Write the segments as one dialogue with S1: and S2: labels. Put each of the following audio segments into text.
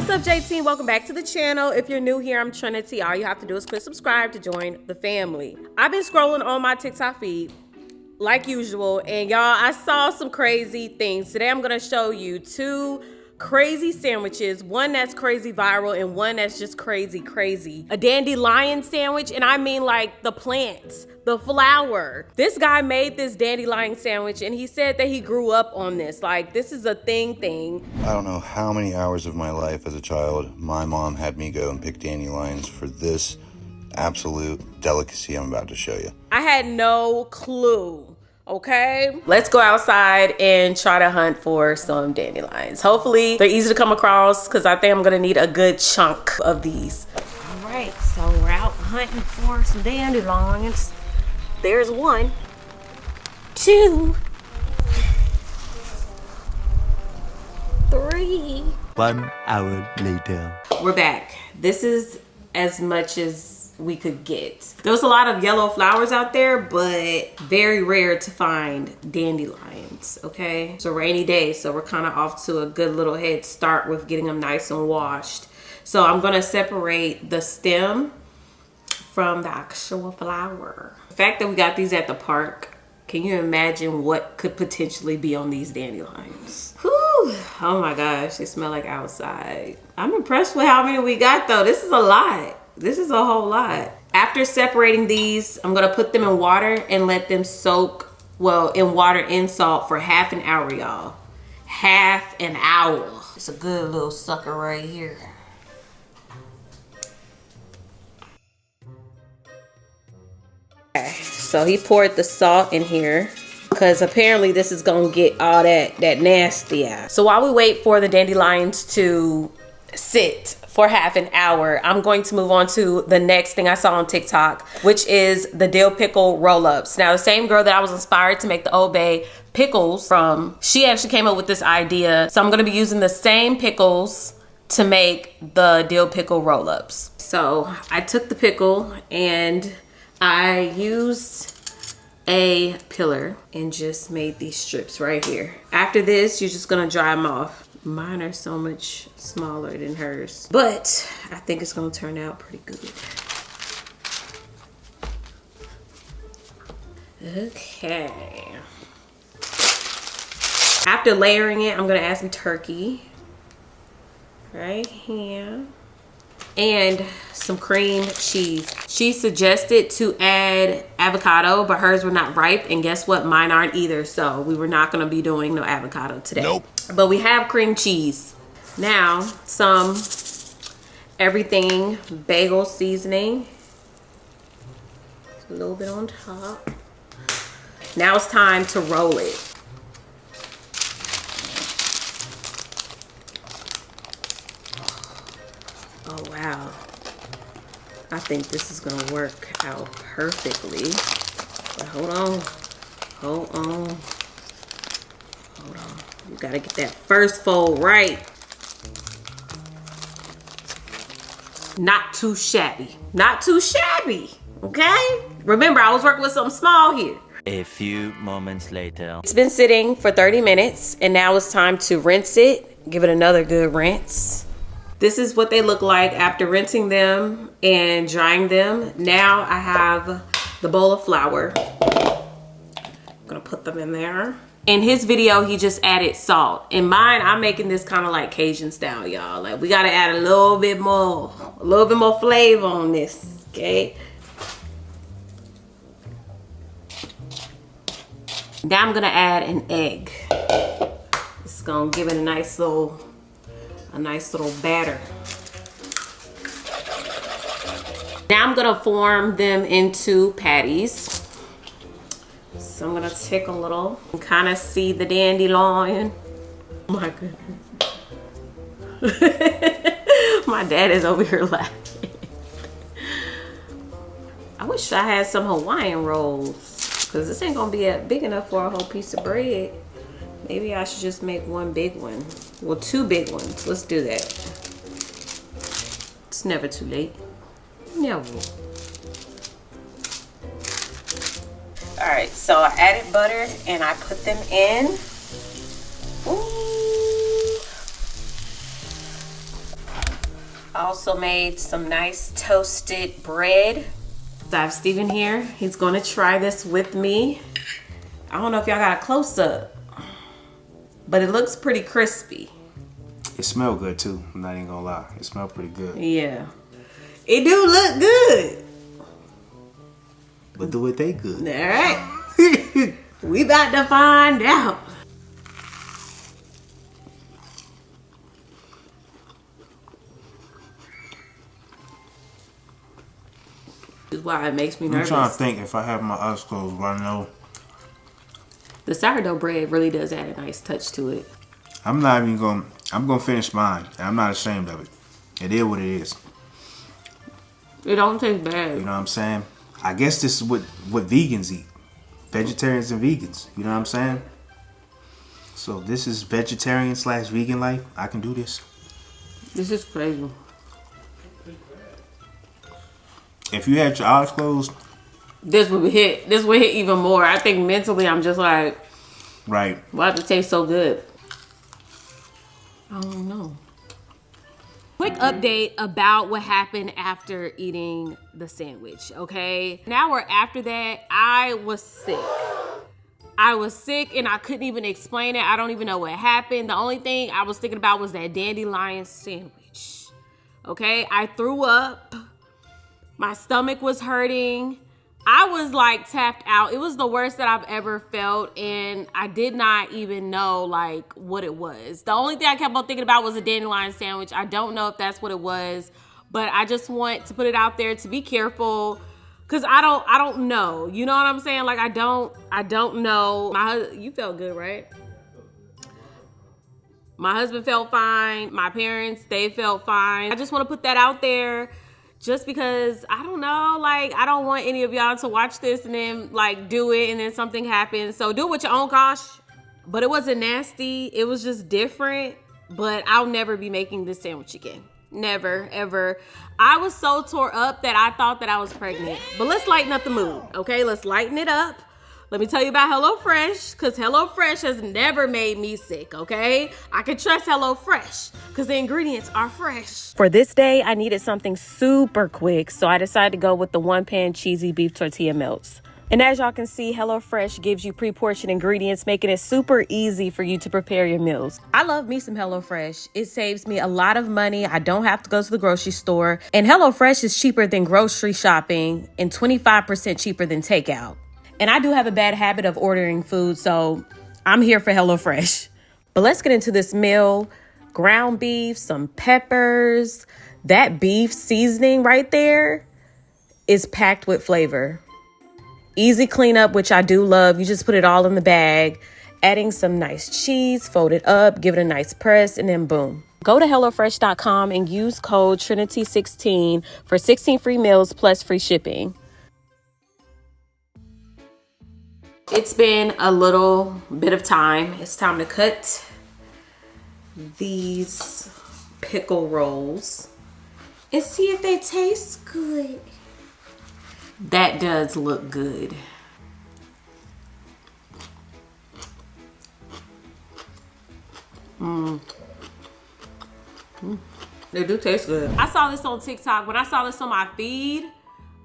S1: What's up, JT? Welcome back to the channel. If you're new here, I'm Trinity. All you have to do is click subscribe to join the family. I've been scrolling on my TikTok feed like usual, and y'all, I saw some crazy things. Today I'm gonna show you two crazy sandwiches, one that's crazy viral and one that's just crazy. A dandelion sandwich, and I mean like the plants, the flower. This guy made this dandelion sandwich and he said that he grew up on this. Like, this is a thing.
S2: I don't know how many hours of my life as a child my mom had me go and pick dandelions for this absolute delicacy I'm about to show you.
S1: I had no clue. Okay, let's go outside and try to hunt for some dandelions. Hopefully they're easy to come across because I think I'm gonna need a good chunk of these. All right, so we're out hunting for some dandelions. There's one, two, three.
S3: 1 hour later.
S1: We're back. This is as much as we could get. There was a lot of yellow flowers out there, but very rare to find dandelions. Okay, it's a rainy day, so we're kind of off to a good little head start with getting them nice and washed. So I'm gonna separate the stem from the actual flower. The fact that we got these at the park, can you imagine what could potentially be on these dandelions? Whew. Oh my gosh, they smell like outside. I'm impressed with how many we got though. This is a lot. This is a whole lot. After separating these, I'm gonna put them in water and let them soak, well, in water and salt for half an hour, y'all. Half an hour. It's a good little sucker right here. Okay, so he poured the salt in here because apparently this is gonna get all that nasty out. So while we wait for the dandelions to sit for half an hour, I'm going to move on to the next thing I saw on TikTok, which is the dill pickle roll-ups. Now, the same girl that I was inspired to make the Old Bay pickles from, she actually came up with this idea. So I'm gonna be using the same pickles to make the dill pickle roll-ups. So I took the pickle and I used a pillar and just made these strips right here. After this, you're just gonna dry them off. Mine are so much smaller than hers, but I think it's gonna turn out pretty good. Okay. After layering it, I'm gonna add some turkey right here and some cream cheese. She suggested to add avocado, but hers were not ripe, and guess what? Mine aren't either, so we were not gonna be doing no avocado today. Nope. But we have cream cheese. Now, some everything bagel seasoning. A little bit on top. Now it's time to roll it. Oh, wow. I think this is gonna work out perfectly. But hold on. You gotta get that first fold right. Not too shabby. Okay? Remember, I was working with something small here.
S3: A few moments later.
S1: It's been sitting for 30 minutes and now it's time to rinse it. Give it another good rinse. This is what they look like after rinsing them and drying them. Now I have the bowl of flour. I'm gonna put them in there. In his video, he just added salt. In mine, I'm making this kind of like Cajun style, y'all. Like, we gotta add a little bit more flavor on this, okay? Now I'm gonna add an egg. It's gonna give it a nice little batter. Now I'm gonna form them into patties. So I'm gonna take a little and kind of see the dandelion. Oh my goodness. My dad is over here laughing. I wish I had some Hawaiian rolls because this ain't gonna be big enough for a whole piece of bread. Maybe I should just make one big one. Well, two big ones. Let's do that. It's never too late. Never. All right, so I added butter and I put them in. Ooh. I also made some nice toasted bread. So I have Steven here. He's gonna try this with me. I don't know if y'all got a close up, but it looks pretty crispy.
S4: It smells good too. I'm not even gonna lie. It smells pretty good.
S1: Yeah. It do look good.
S4: But do it they good.
S1: All right. We about to find out. This is why it makes me nervous.
S4: I'm trying to think if I have my eyes closed, but I know.
S1: The sourdough bread really does add a nice touch to it.
S4: I'm gonna finish mine, and I'm not ashamed of it. It is what it is.
S1: It don't taste bad.
S4: You know what I'm saying? I guess this is what vegans eat. Vegetarians and vegans. You know what I'm saying? So this is vegetarian / vegan life. I can do this.
S1: This is crazy.
S4: If you had your eyes closed,
S1: This would hit even more. I think mentally I'm just like,
S4: right.
S1: why does it taste so good? I don't know. Quick update about what happened after eating the sandwich, okay? An hour after that, I was sick. I was sick and I couldn't even explain it. I don't even know what happened. The only thing I was thinking about was that dandelion sandwich, okay? I threw up. My stomach was hurting. I was like tapped out. It was the worst that I've ever felt, and I did not even know like what it was. The only thing I kept on thinking about was a dandelion sandwich. I don't know if that's what it was, but I just want to put it out there to be careful, cause I don't know. You know what I'm saying? Like I don't know. You felt good, right? My husband felt fine. My parents, they felt fine. I just want to put that out there. Just because, I don't know, like, I don't want any of y'all to watch this and then, like, do it and then something happens. So do it with your own caution. But it wasn't nasty. It was just different. But I'll never be making this sandwich again. Never, ever. I was so tore up that I thought that I was pregnant. But let's lighten up the mood, okay? Let's lighten it up. Let me tell you about HelloFresh, because HelloFresh has never made me sick, okay? I can trust HelloFresh, because the ingredients are fresh. For this day, I needed something super quick, so I decided to go with the one-pan cheesy beef tortilla melts. And as y'all can see, HelloFresh gives you pre-portioned ingredients, making it super easy for you to prepare your meals. I love me some HelloFresh. It saves me a lot of money. I don't have to go to the grocery store. And HelloFresh is cheaper than grocery shopping and 25% cheaper than takeout. And I do have a bad habit of ordering food, so I'm here for HelloFresh. But let's get into this meal. Ground beef, some peppers. That beef seasoning right there is packed with flavor. Easy cleanup, which I do love. You just put it all in the bag. Adding some nice cheese, fold it up, give it a nice press, and then boom. Go to HelloFresh.com and use code Trinity16 for 16 free meals plus free shipping. It's been a little bit of time. It's time to cut these pickle rolls and see if they taste good. That does look good. They do taste good. I saw this on TikTok. When I saw this on my feed,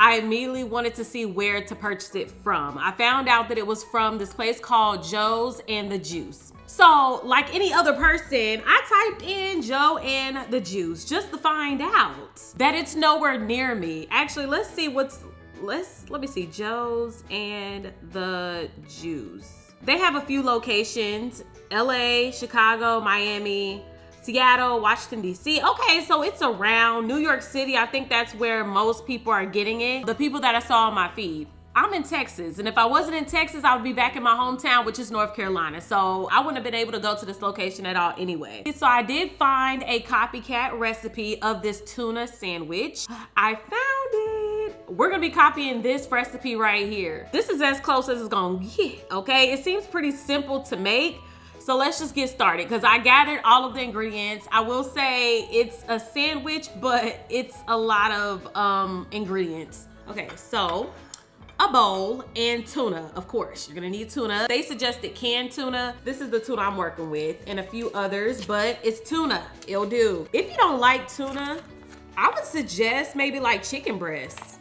S1: I immediately wanted to see where to purchase it from. I found out that it was from this place called Joe's and the Juice. So, like any other person, I typed in Joe and the Juice just to find out that it's nowhere near me. Actually, let's see let me see, Joe's and the Juice. They have a few locations, LA, Chicago, Miami, Seattle, Washington, D.C. Okay, so it's around New York City. I think that's where most people are getting it. The people that I saw on my feed. I'm in Texas, and if I wasn't in Texas, I would be back in my hometown, which is North Carolina. So I wouldn't have been able to go to this location at all anyway. So I did find a copycat recipe of this tuna sandwich. I found it. We're gonna be copying this recipe right here. This is as close as it's gonna get, okay? It seems pretty simple to make. So let's just get started, because I gathered all of the ingredients. I will say it's a sandwich, but it's a lot of ingredients. Okay, so a bowl and tuna, of course. You're gonna need tuna. They suggested canned tuna. This is the tuna I'm working with and a few others, but it's tuna. It'll do. If you don't like tuna, I would suggest maybe like chicken breasts.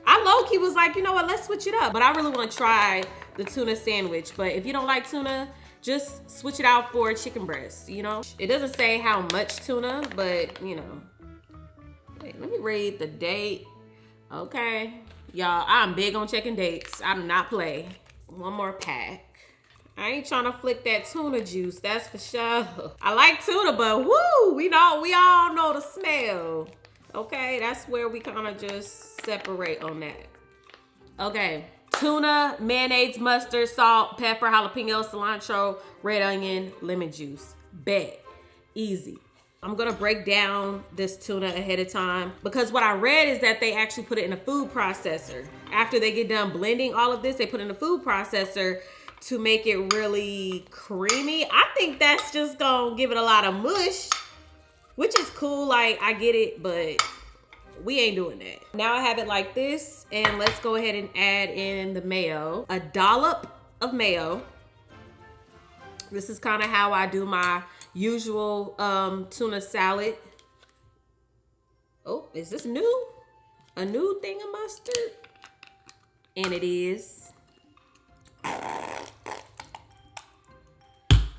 S1: I low-key was like, you know what, let's switch it up. But I really want to try the tuna sandwich. But if you don't like tuna, just switch it out for chicken breast, you know? It doesn't say how much tuna, but you know. Wait, let me read the date. Okay. Y'all, I'm big on checking dates. I do not play. One more pack. I ain't trying to flick that tuna juice, that's for sure. I like tuna, but woo, we all know the smell. Okay, that's where we kind of just separate on that. Okay, tuna, mayonnaise, mustard, salt, pepper, jalapeno, cilantro, red onion, lemon juice. Bet. Easy. I'm gonna break down this tuna ahead of time because what I read is that they actually put it in a food processor. After they get done blending all of this, they put it in a food processor to make it really creamy. I think that's just gonna give it a lot of mush, which is cool. Like, I get it, but we ain't doing that. Now I have it like this, and let's go ahead and add in the mayo. A dollop of mayo. This is kind of how I do my usual tuna salad. Oh, is this new? A new thing of mustard? And it is.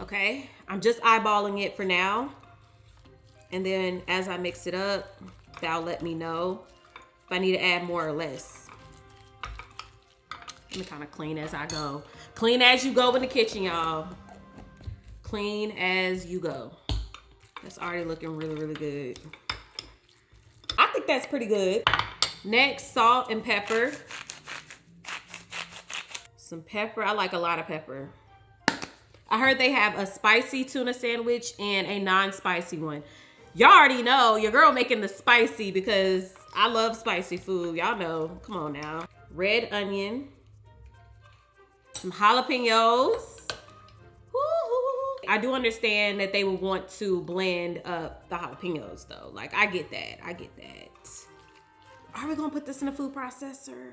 S1: Okay, I'm just eyeballing it for now. And then as I mix it up, that'll let me know if I need to add more or less. Let me kind of clean as I go. Clean as you go in the kitchen, y'all. Clean as you go. That's already looking really, really good. I think that's pretty good. Next, salt and pepper. Some pepper. I like a lot of pepper. I heard they have a spicy tuna sandwich and a non-spicy one. Y'all already know your girl making the spicy because I love spicy food. Y'all know. Come on now. Red onion. Some jalapenos. I do understand that they would want to blend up the jalapenos though. Like, I get that. I get that. Are we gonna put this in a food processor?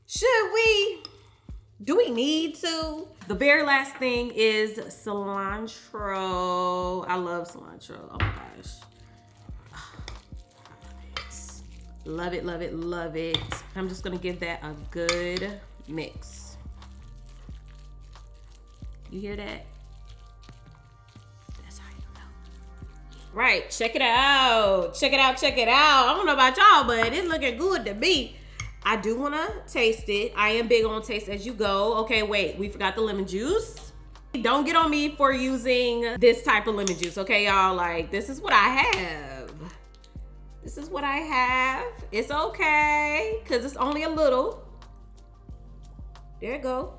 S1: Should we? Do we need to? The very last thing is cilantro. I love cilantro. Oh my gosh. Love it, love it, love it. I'm just gonna give that a good mix. You hear that? That's how you know. Right, check it out. Check it out, check it out. I don't know about y'all, but it's looking good to me. I do want to taste it. I am big on taste as you go. Okay, wait, we forgot the lemon juice. Don't get on me for using this type of lemon juice, okay, y'all? Like, this is what I have. This is what I have. It's okay, because it's only a little. There you go.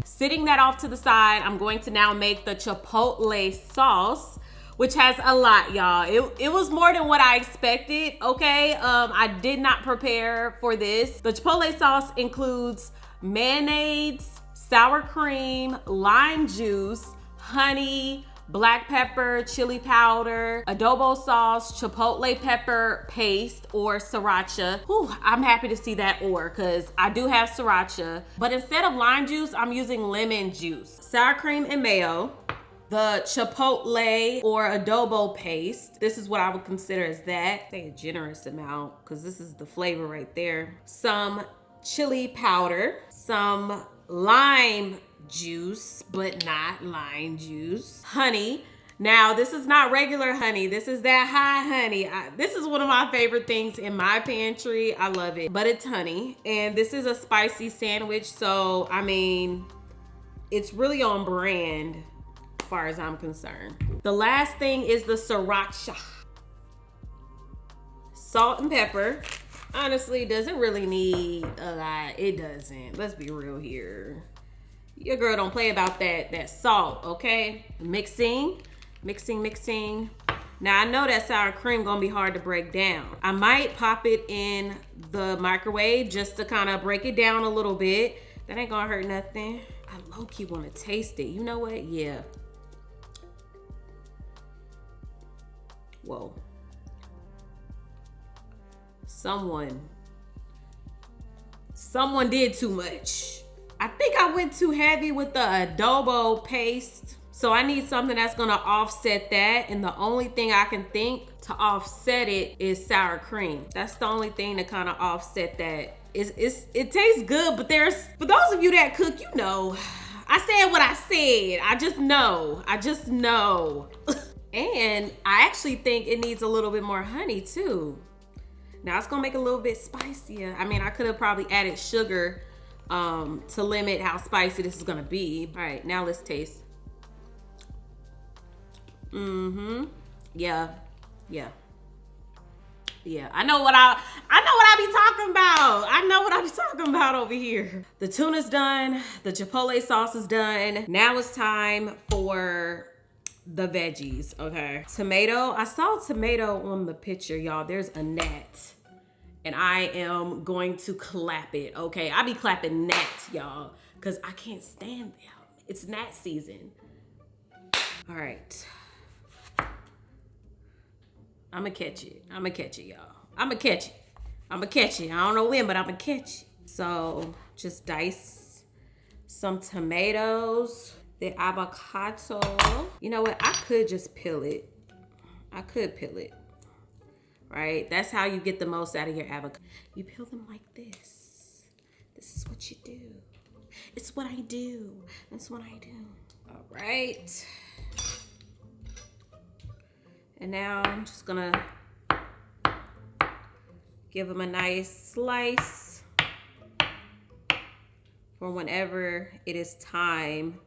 S1: Sitting that off to the side, I'm going to now make the Chipotle sauce, which has a lot, y'all. It was more than what I expected, okay? I did not prepare for this. The Chipotle sauce includes mayonnaise, sour cream, lime juice, honey, black pepper, chili powder, adobo sauce, chipotle pepper paste, or sriracha. Whew, I'm happy to see that because I do have sriracha. But instead of lime juice, I'm using lemon juice. Sour cream and mayo. The chipotle or adobo paste. This is what I would consider as that. Say a generous amount because this is the flavor right there. Some chili powder, some lime juice, but not lime juice. Honey. Now, this is not regular honey. This is that high honey. This is one of my favorite things in my pantry. I love it, but it's honey. And this is a spicy sandwich. So, I mean, it's really on brand as far as I'm concerned. The last thing is the sriracha. Salt and pepper. Honestly, doesn't really need a lot. It doesn't. Let's be real here. Your girl don't play about that salt, okay? Mixing. Now I know that sour cream gonna be hard to break down. I might pop it in the microwave just to kind of break it down a little bit. That ain't gonna hurt nothing. I low-key wanna taste it. You know what? Yeah. Whoa. Someone did too much. I think I went too heavy with the adobo paste. So I need something that's gonna offset that. And the only thing I can think to offset it is sour cream. That's the only thing to kind of offset that. It tastes good, but for those of you that cook, you know, I said what I said. I just know. And I actually think it needs a little bit more honey too. Now it's gonna make it a little bit spicier. I mean, I could have probably added sugar to limit how spicy this is gonna be. All right, now let's taste. Yeah. I know what I be talking about. I know what I be talking about over here. The tuna's done. The Chipotle sauce is done. Now it's time for the veggies, okay? Tomato. I saw tomato on the picture, y'all. There's a gnat. And I am going to clap it, okay? I be clapping gnats, y'all, because I can't stand them. It's gnat season. All right. I'ma catch it, y'all. I'ma catch it. I don't know when, but I'ma catch it. So just dice some tomatoes, the avocado. You know what? I could just peel it. Right? That's how you get the most out of your avocado. You peel them like this. This is what you do. It's what I do. That's what I do. All right. And now I'm just gonna give them a nice slice for whenever it is time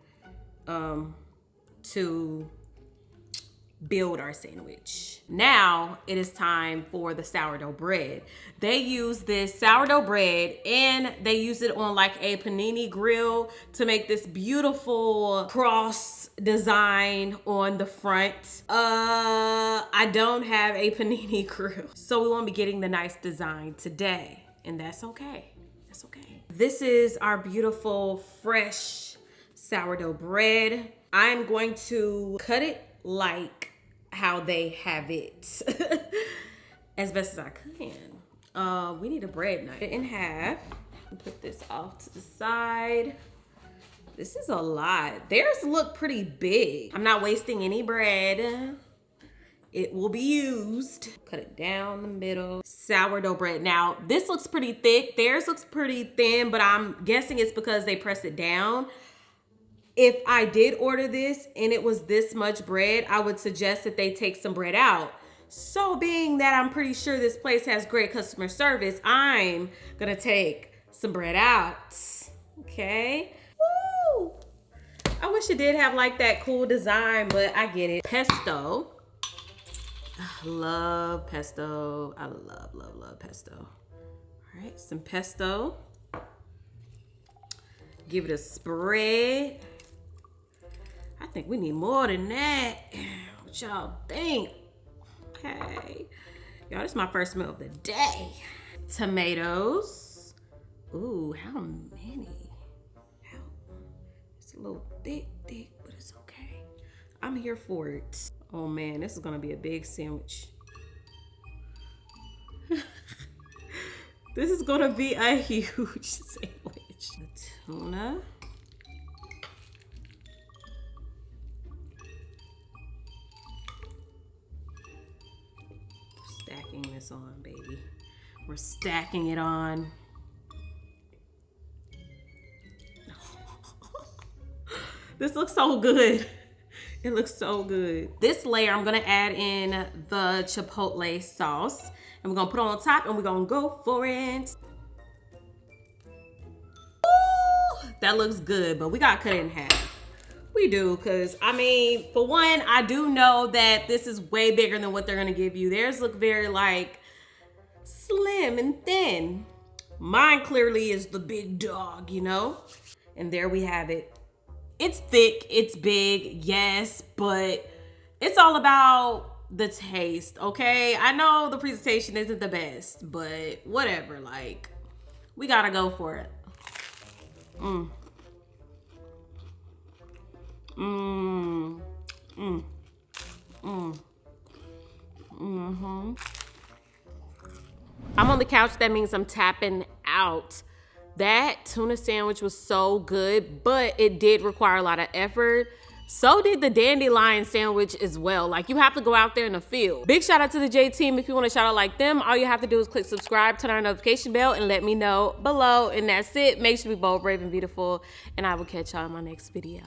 S1: to build our sandwich. Now it is time for the sourdough bread. They use this sourdough bread and they use it on like a panini grill to make this beautiful cross design on the front. I don't have a panini grill, so we won't be getting the nice design today, and that's okay. That's okay. This is our beautiful fresh sourdough bread. I'm going to cut it like how they have it as best as I can. We need a bread knife in half. Put this off to the side. This is a lot. Theirs look pretty big. I'm not wasting any bread. It will be used. Cut it down the middle. Sourdough bread. Now, this looks pretty thick. Theirs looks pretty thin, but I'm guessing it's because they press it down. If I did order this and it was this much bread, I would suggest that they take some bread out. So being that I'm pretty sure this place has great customer service, I'm gonna take some bread out, okay? Woo! I wish it did have like that cool design, but I get it. Pesto. I love pesto. I love pesto. All right, some pesto. Give it a spread. I think we need more than that. What y'all think? Okay. Y'all, this is my first meal of the day. Tomatoes. Ooh, how many? It's a little thick, but it's okay. I'm here for it. Oh man, this is gonna be a big sandwich. This is gonna be a huge sandwich. The tuna. Stacking this on, baby. We're stacking it on. This looks so good. It looks so good. This layer, I'm gonna add in the Chipotle sauce. And we're gonna put it on top and we're gonna go for it. Ooh, that looks good, but we gotta cut it in half. We do, cause I mean, for one, I do know that this is way bigger than what they're gonna give you. Theirs look very like slim and thin. Mine clearly is the big dog, you know? And there we have it. It's thick, it's big, yes, but it's all about the taste, okay? I know the presentation isn't the best, but whatever, like, we gotta go for it. I'm on the couch, that means I'm tapping out. That tuna sandwich was so good, but it did require a lot of effort So did the dandelion sandwich as well. Like, you have to go out there in the field. Big shout out to the J team. If you want to shout out like them, all you have to do is click subscribe, turn on our notification bell, and let me know below. And that's it. Make sure to be bold, brave, and beautiful. And I will catch y'all in my next video.